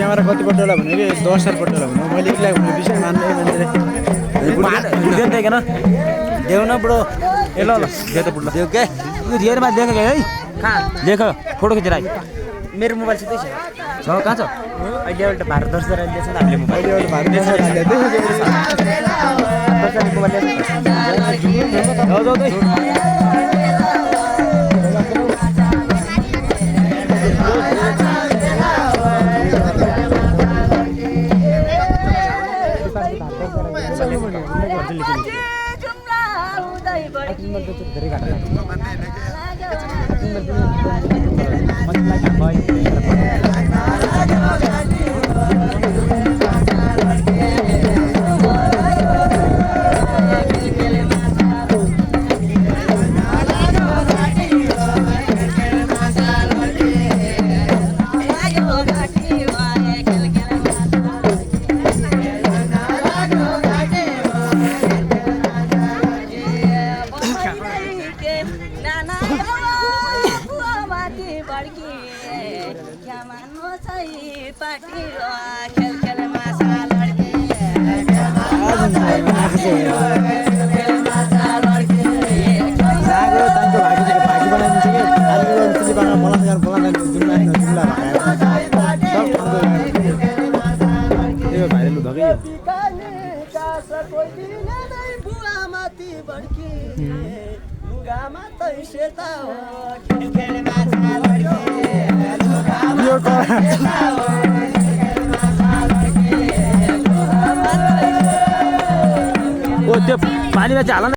camera कति पटोला भने कि 10 पटोला भन्नु मैले एक्लै भने विषय मान्दै मान्छेले देखेन देऊ न ब्रो ए ल ल दे त बुढ्ला देऊ के यो धेरैमा देख के है कहाँ देख फोटो खिचेर आइ मेरो मोबाइल सिधै छ कहाँ छ अहिले एउटा भारत दर्शन दिएछ नि हामीले मोबाइल अहिले एउटा भारत दर्शन मोबाइल जाऊ जाऊ ओ त्यो पानीमा चाहिँ हाल न